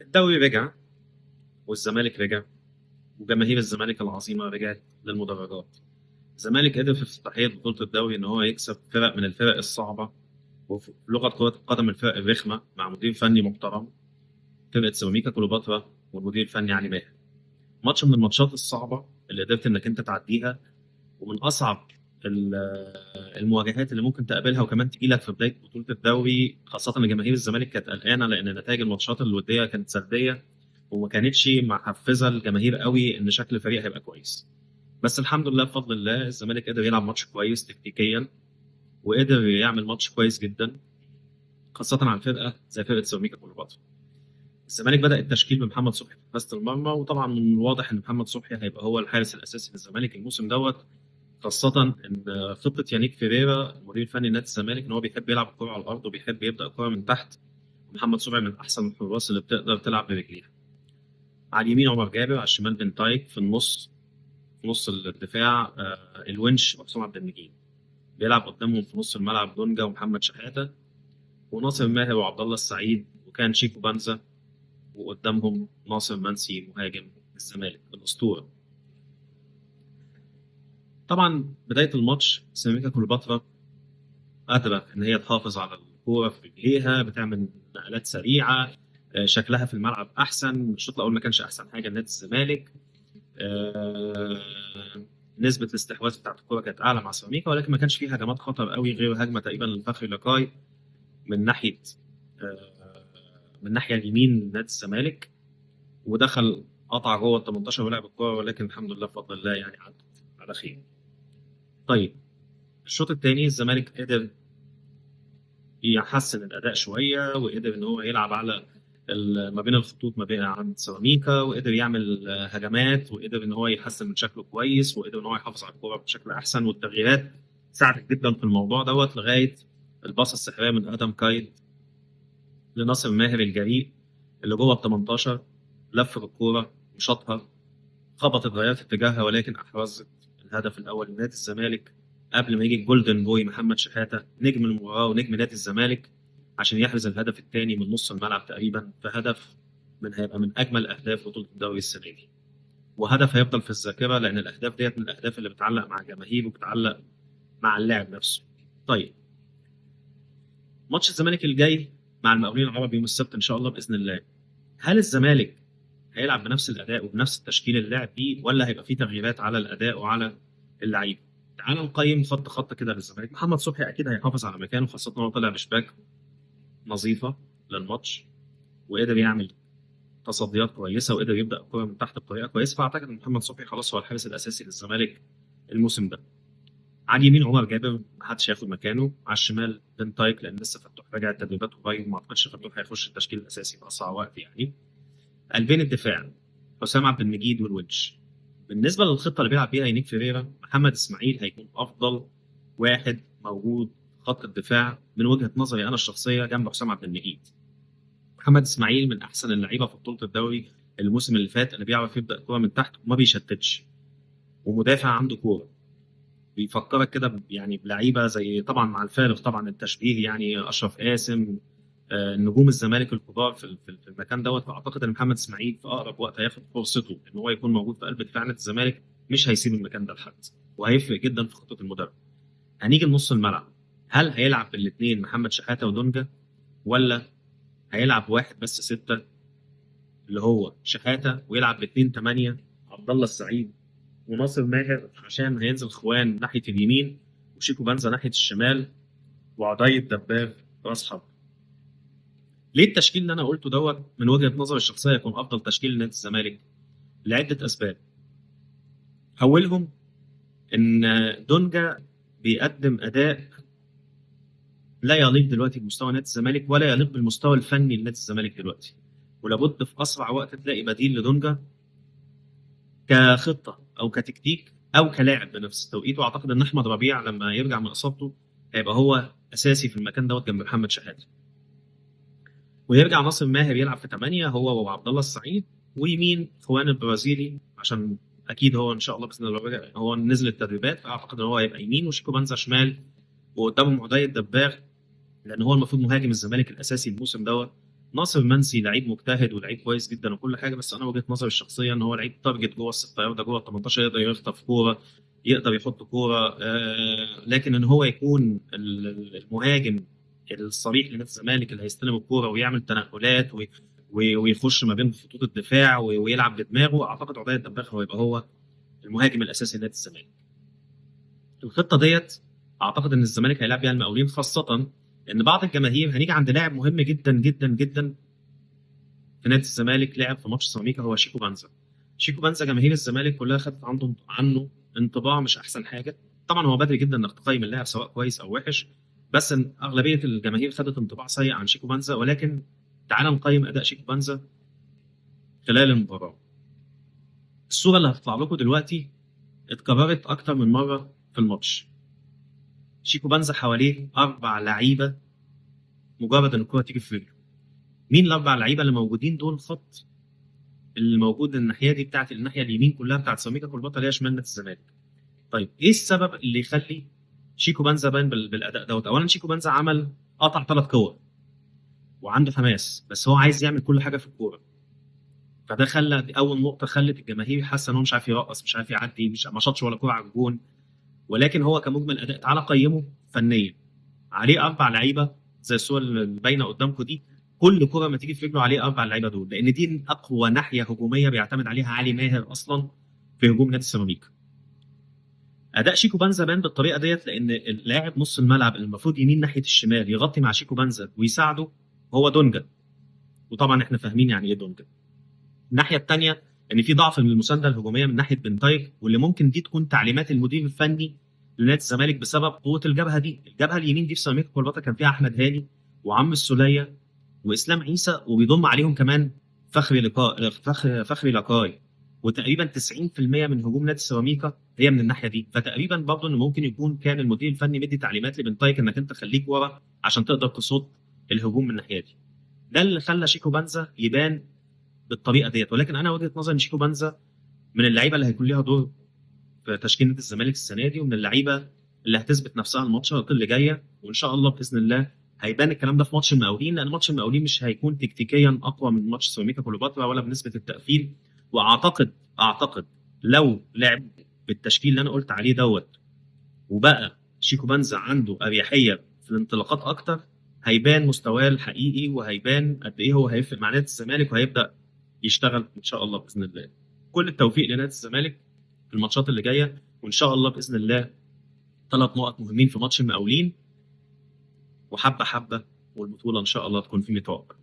الدوري رجع والزمالك رجع وجماهير الزمالك العظيمه رجعت للمدرجات. الزمالك قدر في افتتاحيه بطوله الدوري ان هو يكسب فرق من الفرق الصعبه، وفي لغه كره القدم الفرق الرخمه، مع مدير فني محترم، فرقه سيراميكا كليوباترا والمدير الفني علي ماهر. ماتش من الماتشات الصعبه اللي قدرت انك انت تعديها، ومن اصعب ال- المواجهات اللي ممكن تقابلها وكمان تجي لك في بدايه بطوله الدوري، خاصه ان جماهير الزمالك كانت قلقانه لان نتائج الماتشات الوديه كانت سلبيه وما كانتش محفزه الجماهير قوي ان شكل الفريق هيبقى كويس. بس الحمد لله بفضل الله الزمالك قدر يلعب ماتش كويس تكتيكيا، وقدر يعمل ماتش كويس جدا، خاصه عن فرقه زي فرقه سيراميكا كليوباترا. الزمالك بدأ التشكيل بمحمد صبحي في حراسة المرمى، وطبعا من الواضح ان محمد صبحي هيبقى هو الحارس الاساسي للزمالك الموسم دوت، خاصة ان خطة يانيك فيريرا المدير الفني لنادي الزمالك ان هو بيحب يلعب الكرة على الارض وبيحب يبدأ الكرة من تحت. محمد صبحي من احسن الحراس اللي بتقدر تلعب برجليها. على اليمين عمر جابر، على الشمال بن تايك، في النص في نص الدفاع الونش وحسام عبد المجيد. بيلعب قدامهم في نص الملعب دونجا ومحمد شحاتة وناصر ماهر وعبد الله السعيد وكان شيكو بانزا، وقدامهم ناصر منسي مهاجم الزمالك الاسطوره. طبعا بدايه الماتش سيراميكا كليوباترا قادره ان هي تحافظ على الكوره في رجليها، بتعمل نقلات سريعه، شكلها في الملعب احسن. الشوط الاول ما كانش احسن حاجه لنادي الزمالك. آه، نسبه الاستحواذ بتاعت الكوره كانت اعلى مع سيراميكا، ولكن ما كانش فيه هجمات خطر قوي غير هجمه تقريبا لفخري لقاي من ناحيه من الناحيه اليمين نادي الزمالك، ودخل قطع جوه ال 18 ولعب الكوره، ولكن الحمد لله بفضل الله يعني عدت على خير. طيب الشوط الثاني الزمالك قدر يحسن الاداء شويه، وقدر ان هو يلعب على ما بين الخطوط ما بين عند سيراميكا، وقدر يعمل هجمات، وقدر ان هو يحسن من شكله كويس، وقدر ان هو يحافظ على الكوره بشكل احسن. والتغييرات ساعدت جدا في الموضوع دوت لغايه الباصه السحريه من ادم كايد لناصر ماهر الجريء اللي جوه ال 18، لف بالكوره وشاطها، خبطت غيرت اتجاهها، ولكن احرزت الهدف الاول لنادي الزمالك قبل ما يجي الجولدن بوي محمد شحاته نجم المباراه ونجم نادي الزمالك عشان يحرز الهدف الثاني من نص الملعب تقريبا، في هدف هيبقى من اجمل اهداف بطوله الدوري السنه دي، وهدف هيفضل في الذاكره لان الاهداف ديت من الاهداف اللي بتعلق مع الجماهير وبتعلق مع اللاعب نفسه. طيب ماتش الزمالك الجاي مع المقاولين العرب يوم السبت ان شاء الله باذن الله، هل الزمالك هيلعب بنفس الاداء وبنفس التشكيل اللي لعب بيه، ولا هيبقى فيه تغييرات على الاداء وعلى اللعيبه؟ تعال نقيم خط خط كده للزمالك. محمد صبحي اكيد هيحافظ على مكانه، خاصه انه طلع بشباك نظيفه للماتش، وقدر يعمل تصديات كويسه، وقدر يبدا الكره من تحت بطريقه كويسه، فاعتقد ان محمد صبحي خلاص هو الحارس الاساسي للزمالك الموسم ده. على اليمين عمر جابر ما حدش هياخد مكانه، على الشمال بن تايك لان لسه فتوح راجع التدريبات قريب، ما اعتقدش فتوح هيخش التشكيل الاساسي في اسرع وقت يعني. قلبين الدفاع حسام عبد المجيد والونش. بالنسبه للخطه اللي بيلعب بيها ينيك فيريرا، محمد اسماعيل هيكون افضل واحد موجود في خط الدفاع من وجهه نظري انا الشخصيه جنب حسام عبد المجيد. محمد اسماعيل من احسن اللعيبه في بطوله الدوري الموسم اللي فات، اللي بيعرف يبدا الكوره من تحت وما بيشتتش، ومدافع عنده كوره، بيفكرك كده يعني بلعيبه زي، طبعا مع الفارق طبعا التشبيه، يعني اشرف قاسم، نجوم الزمالك الكبار في المكان دوت. فاعتقد ان محمد اسماعيل في اقرب وقت هياخد فرصته ان هو يكون موجود في قلب دفاع نادي الزمالك، مش هيسيب المكان ده لحد، وهيفرق جدا في خطه المدرب. هنيجي لنص الملعب، هل هيلعب بالاثنين محمد شحاته ودونجا، ولا هيلعب واحد بس سته اللي هو شحاته، ويلعب باثنين ثمانيه عبد الله السعيد وناصر ماهر، عشان هينزل خوان ناحيه اليمين وشيكو بنزا ناحيه الشمال وعضي الدباب راس حرب؟ ليه التشكيل اللي انا قلته دوت من وجهه نظري الشخصيه يكون افضل تشكيل لنادي الزمالك؟ لعده اسباب. اولهم ان دونجا بيقدم اداء لا يليق دلوقتي بمستوى نادي الزمالك، ولا يليق بالمستوى الفني لنادي الزمالك دلوقتي، ولابد في اسرع وقت تلاقي بديل لدونجا كخطه او كتكتيك او كلاعب بنفس التوقيت. واعتقد ان احمد ربيع لما يرجع من اصابته هيبقى هو اساسي في المكان دوت جنب محمد شحاته، ويرجع ناصر ماهر يلعب في 8 هو وعبد الله السعيد، ويمين خوان البرازيلي، عشان اكيد هو ان شاء الله باذن الله رجع، هو نزل التدريبات، فاعتقد ان هو هيبقى يمين، وشيكو بنزا شمال، وقدامهم عدي الدباغ لان هو المفروض مهاجم الزمالك الاساسي الموسم دوت، ناصر منسي لعيب مجتهد ولعيب كويس جدا وكل حاجه، بس انا وجهه نظري الشخصيه ان هو لعيب تارجت جوه الست يارده جوه ال 18، يقدر يخطف كوره، يقدر يحط كوره، لكن ان هو يكون المهاجم الصريح لنادي الزمالك اللي هيستلم الكوره ويعمل تنقلات ويخش ما بين خطوط الدفاع ويلعب بدماغه، اعتقد عدي الدباغ هو يبقى هو المهاجم الاساسي لنادي الزمالك. الخطه ديت اعتقد ان الزمالك هيلعب بيها المقاولين، خاصه ان بعض الجماهير هنيجي عند لاعب مهم جدا جدا جدا في نادي الزمالك، لعب في ماتش سيراميكا، هو شيكو بنزا. شيكو بنزا جماهير الزمالك كلها خدت عنه انطباع مش احسن حاجه. طبعا هو بدري جدا انك تقيم اللاعب سواء كويس او وحش، بس إن اغلبيه الجماهير خدت انطباع سيء عن شيكو بنزا. ولكن تعال نقيم اداء شيكو بنزا خلال المباراه. الصوره اللي هتطلع لكم دلوقتي اتكررت اكتر من مره في الماتش. شيكو بنزا حواليه 4 لعيبه، مجرد ان الكره تيجي في رجله. مين ال4 لعيبه اللي موجودين دول؟ خط اللي موجود الناحيه دي بتاعت الناحيه اليمين كلها بتاعت سيراميكا كليوباترا اللي هي شمال نادي الزمالك. طيب ايه السبب اللي يخلي شيكو بنزا باين بالاداء دوت؟ اولا شيكو بنزا قطع 3 كور وعنده حماس، بس هو عايز يعمل كل حاجه في الكوره. فده خلى دي اول نقطه خلت الجماهير حاسه ان هو مش عارف يرقص، مش عارف يعدي، مش ما شاطش ولا كوره على الجون. ولكن هو كمجمل اداء تعالى قيمه فنيا. عليه 4 لعيبه زي الصور اللي باينه قدامكم دي، كل كره ما تيجي في رجله عليه 4 لعيبه دول، لان دي اقوى ناحيه هجوميه بيعتمد عليها علي ماهر اصلا في هجوم نادي السيراميكا. اداء شيكو بنزا بان بالطريقه ديت لان اللاعب نص الملعب اللي المفروض يمين ناحيه الشمال يغطي مع شيكو بنزا ويساعده هو دونجا، وطبعا احنا فاهمين يعني ايه دونجا. الناحيه الثانيه ان في ضعف من المسانده الهجوميه من ناحيه بنتايج، واللي ممكن دي تكون تعليمات المدير الفني لنادي الزمالك بسبب قوه الجبهه دي. الجبهه اليمين دي في سيراميكا كليوباترا كان فيها احمد هاني وعم السوليه واسلام عيسى، وبيضم عليهم كمان فخري لقاي. وتقريبا 90% من هجوم نادي سيراميكا هي من الناحيه دي. فتقريبا برضه انه ممكن يكون كان المدير الفني مدي تعليمات لبنتايك انك انت خليك ورا عشان تقدر تصد الهجوم من الناحيه دي. ده اللي خلى شيكو بنزا يبان بالطريقه ديت. ولكن انا وجهه نظري ان شيكو بنزا من اللعيبه اللي هيكون ليها دور في تشكيل نادي الزمالك السنه دي، ومن اللعيبه اللي هتثبت نفسها الماتشات اللي جايه. وان شاء الله باذن الله هيبان الكلام ده في ماتش المقاولين، لان ماتش المقاولين مش هيكون تكتيكيا اقوى من ماتش سيراميكا كليوباترا ولا بنسبه التقفيل. واعتقد لو لعب بالتشكيل اللي انا قلت عليه دوت، وبقى شيكو بنزا عنده اريحيه في الانطلاقات اكتر، هيبان مستواه الحقيقي وهيبان قد ايه هو هيفرق مع نادي الزمالك وهيبدا يشتغل ان شاء الله باذن الله. كل التوفيق لنادي الزمالك في الماتشات اللي جايه، وان شاء الله باذن الله 3 نقط مهمين في ماتش المقاولين، وحبه حبه والبطوله ان شاء الله تكون في متوقع.